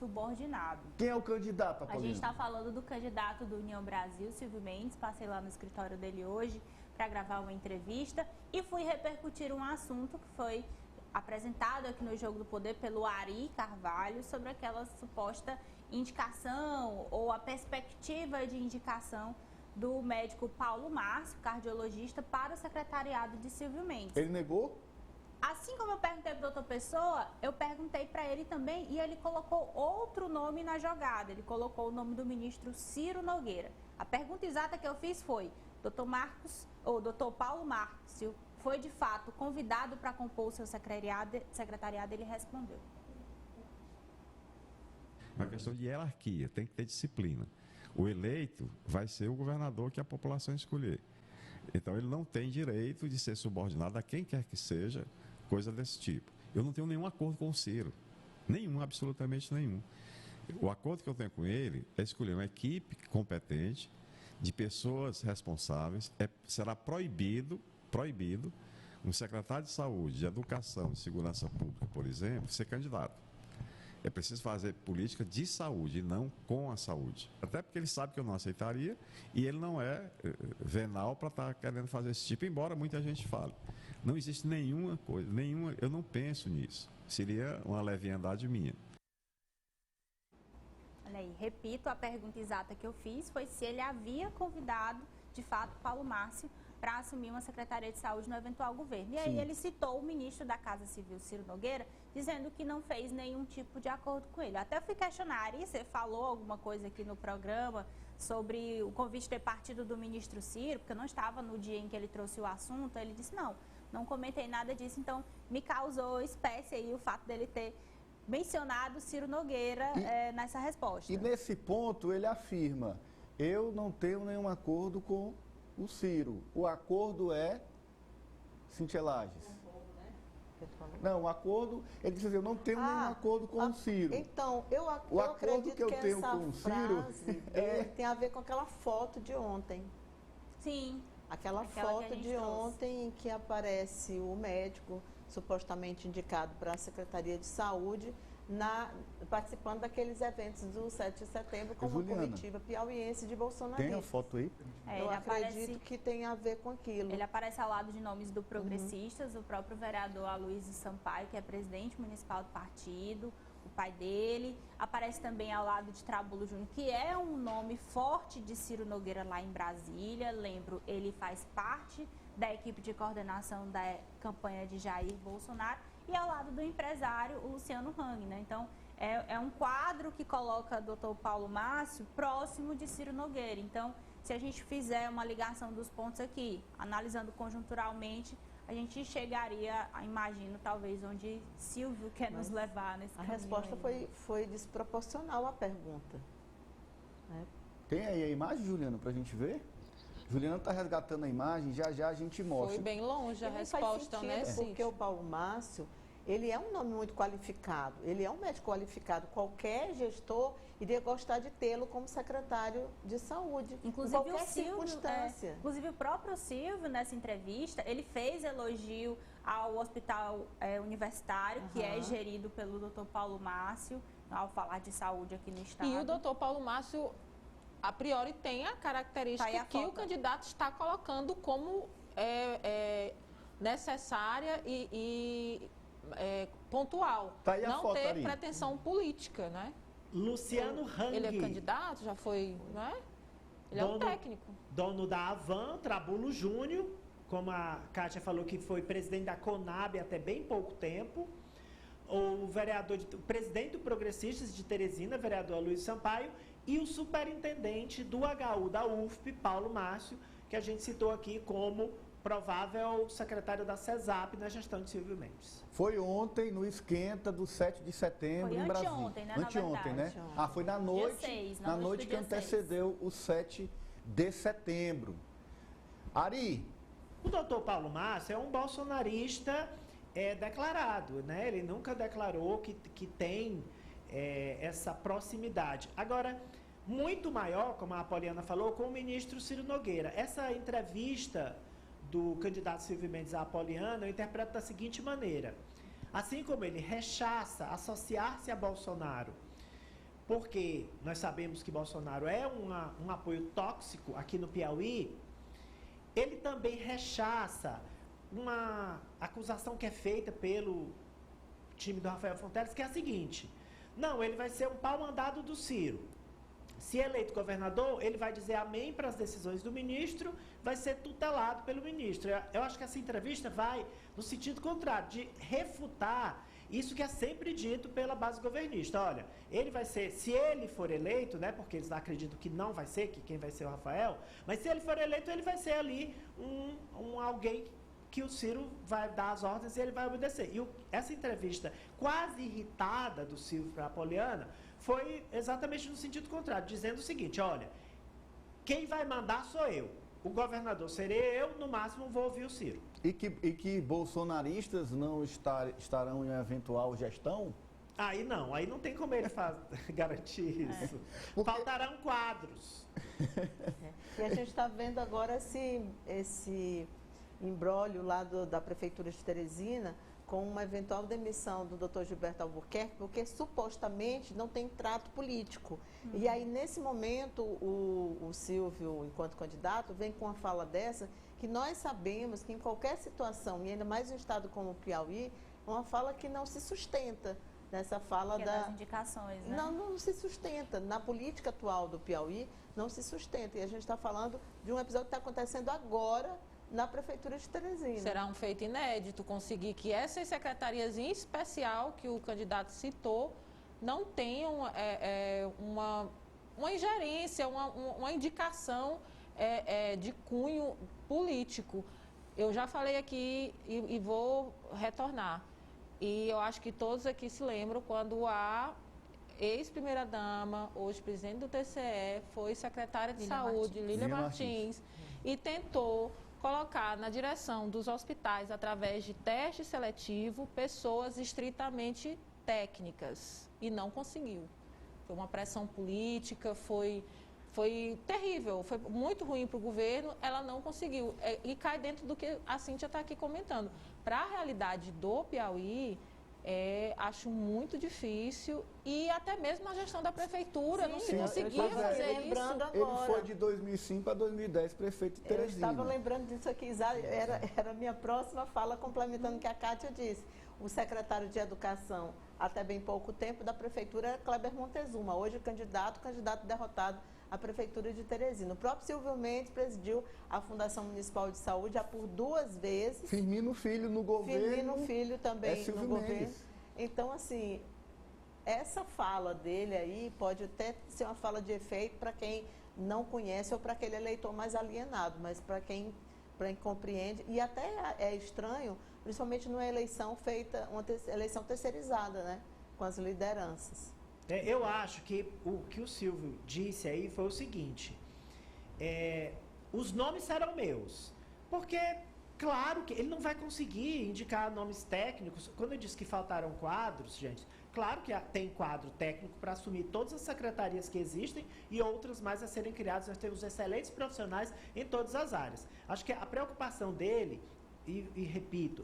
subordinado. Quem é o candidato, Apoliana? A gente está falando do candidato do União Brasil, Silvio Mendes. Passei lá no escritório dele hoje para gravar uma entrevista e fui repercutir um assunto que foi apresentado aqui no Jogo do Poder pelo Ari Carvalho sobre aquela suposta indicação ou a perspectiva de indicação do médico Paulo Márcio, cardiologista, para o secretariado de Silvio Mendes. Ele negou? Assim como eu perguntei para o doutor Pessoa, eu perguntei para ele também e ele colocou outro nome na jogada. Ele colocou o nome do ministro Ciro Nogueira. A pergunta exata que eu fiz foi: doutor Paulo Márcio foi de fato convidado para compor o seu secretariado? Ele respondeu. Uma questão de hierarquia, tem que ter disciplina. O eleito vai ser o governador que a população escolher. Então, ele não tem direito de ser subordinado a quem quer que seja, coisa desse tipo. Eu não tenho nenhum acordo com o Ciro. Nenhum, absolutamente nenhum. O acordo que eu tenho com ele é escolher uma equipe competente, de pessoas responsáveis. Será proibido um secretário de saúde, de educação, de segurança pública, por exemplo, ser candidato. É preciso fazer política de saúde e não com a saúde. Até porque ele sabe que eu não aceitaria e ele não é venal para estar querendo fazer esse tipo, embora muita gente fale. Não existe nenhuma coisa, eu não penso nisso. Seria uma leviandade minha. Olha aí, repito, a pergunta exata que eu fiz foi se ele havia convidado, de fato, Paulo Márcio para assumir uma Secretaria de Saúde no eventual governo. E aí ele citou o ministro da Casa Civil, Ciro Nogueira, dizendo que não fez nenhum tipo de acordo com ele. Até fui questionar, Ari, você falou alguma coisa aqui no programa sobre o convite ter partido do ministro Ciro, porque eu não estava no dia em que ele trouxe o assunto. Ele disse, não comentei nada disso, então me causou espécie aí o fato dele ter mencionado Ciro Nogueira nessa resposta. E nesse ponto ele afirma, eu não tenho nenhum acordo com o Ciro. O acordo é Cíntia Lages. Não, o acordo, ele diz assim, eu não tenho nenhum acordo com o Ciro. Então, eu acredito que eu tenho com o Ciro tem a ver com aquela foto de ontem. Sim. Aquela foto de ontem em que aparece o médico supostamente indicado para a Secretaria de Saúde, participando daqueles eventos do 7 de setembro com uma comitiva piauiense de bolsonaristas. Tem a foto aí? Eu acredito que tem a ver com aquilo. Ele aparece ao lado de nomes do Progressistas, o próprio vereador Aloysio Sampaio, que é presidente municipal do partido, o pai dele. Aparece também ao lado de Trabulo Júnior, que é um nome forte de Ciro Nogueira lá em Brasília. Lembro, ele faz parte da equipe de coordenação da campanha de Jair Bolsonaro. E ao lado do empresário, o Luciano Hang, né? Então, é um quadro que coloca o doutor Paulo Márcio próximo de Ciro Nogueira. Então, se a gente fizer uma ligação dos pontos aqui, analisando conjunturalmente, a gente chegaria, imagino, talvez, onde Silvio quer nos levar nesse caminho. A resposta foi desproporcional à pergunta. Tem aí a imagem, Juliana, para a gente ver? Juliana está resgatando a imagem, já a gente mostra. Foi bem longe a resposta, né, Cíntia? Porque o Paulo Márcio, ele é um nome muito qualificado, ele é um médico qualificado. Qualquer gestor iria gostar de tê-lo como secretário de saúde, inclusive em qualquer o Silvio, circunstância. Inclusive o próprio Silvio, nessa entrevista, ele fez elogio ao hospital universitário, que é gerido pelo doutor Paulo Márcio, ao falar de saúde aqui no estado. E o doutor Paulo Márcio, a priori, tem a característica que o candidato está colocando como necessária e pontual. Tá aí a não foto, ter Ari. pretensão política, né? Luciano Hang. Ele é candidato, já foi, né? Ele é um técnico. Dono da Avan, Trabulo Júnior, como a Kátia falou, que foi presidente da Conab até bem pouco tempo. O presidente do Progressistas de Teresina, vereador Aloysio Sampaio, e o superintendente do HU da UFP, Paulo Márcio, que a gente citou aqui como provável secretário da CESAP na gestão de Silvio Mendes. Foi ontem no esquenta do 7 de setembro em Brasília. Anteontem, né? Anteontem, né? Foi na noite, dia 6, na noite que antecedeu o 7 de setembro. Ari. O doutor Paulo Márcio é um bolsonarista declarado, né? Ele nunca declarou que tem essa proximidade. Agora, muito maior, como a Apoliana falou, com o ministro Ciro Nogueira. Essa entrevista do candidato Silvio Mendes à Apoliana, eu interpreto da seguinte maneira. Assim como ele rechaça associar-se a Bolsonaro porque nós sabemos que Bolsonaro é um apoio tóxico aqui no Piauí, ele também rechaça uma acusação que é feita pelo time do Rafael Fonteles, que é a seguinte: não, ele vai ser um pau mandado do Ciro. Se eleito governador, ele vai dizer amém para as decisões do ministro, vai ser tutelado pelo ministro. Eu acho que essa entrevista vai no sentido contrário, de refutar isso que é sempre dito pela base governista. Olha, ele vai ser, se ele for eleito, né, porque eles acreditam que não vai ser, que quem vai ser é o Rafael, mas se ele for eleito, ele vai ser ali alguém que o Ciro vai dar as ordens e ele vai obedecer. E essa entrevista quase irritada do Silvio para a Poliana foi exatamente no sentido contrário, dizendo o seguinte: olha, quem vai mandar sou eu, o governador serei eu, no máximo vou ouvir o Ciro. E que bolsonaristas não estarão em eventual gestão? Aí não tem como ele garantir isso. Porque... Faltarão quadros. E a gente está vendo agora esse imbróglio lá da Prefeitura de Teresina com uma eventual demissão do Dr. Gilberto Albuquerque, porque supostamente não tem trato político. E aí, nesse momento, o Silvio, enquanto candidato, vem com uma fala dessa, que nós sabemos que em qualquer situação, e ainda mais em um estado como o Piauí, é uma fala que não se sustenta. Nessa fala das indicações, né? Não se sustenta. Na política atual do Piauí, não se sustenta. E a gente está falando de um episódio que está acontecendo agora na Prefeitura de Teresina. Será um feito inédito conseguir que essas secretarias em especial que o candidato citou não tenham uma ingerência, uma indicação de cunho político. Eu já falei aqui e vou retornar. E eu acho que todos aqui se lembram quando a ex-primeira-dama, hoje presidente do TCE, foi secretária de Saúde, Lília Martins, e tentou colocar na direção dos hospitais, através de teste seletivo, pessoas estritamente técnicas, e não conseguiu. Foi uma pressão política, foi terrível, foi muito ruim para o governo, ela não conseguiu. E cai dentro do que a Cíntia está aqui comentando. Para a realidade do Piauí, acho muito difícil, e até mesmo a gestão da prefeitura não se conseguia fazer isso. Ele foi de 2005 a 2010 prefeito de Teresina. Eu estava lembrando disso aqui, era a minha próxima fala, complementando o que a Kátia disse. O secretário de Educação, até bem pouco tempo, da prefeitura era Kleber Montezuma, hoje candidato derrotado à prefeitura de Teresina. O próprio Silvio Mendes presidiu a Fundação Municipal de Saúde já por 2 vezes. Firmino Filho no governo. Firmino Filho também no governo. Mendes. Então, assim, essa fala dele aí pode até ser uma fala de efeito para quem não conhece ou para aquele eleitor mais alienado, mas para quem compreende, e até é estranho, principalmente numa eleição feita, uma eleição terceirizada, né, com as lideranças. Eu acho que o que o Silvio disse aí foi o seguinte: os nomes serão meus, porque claro que ele não vai conseguir indicar nomes técnicos. Quando eu disse que faltaram quadros, gente, claro que tem quadro técnico para assumir todas as secretarias que existem e outras mais a serem criadas. Nós temos excelentes profissionais em todas as áreas. Acho que a preocupação dele, e repito,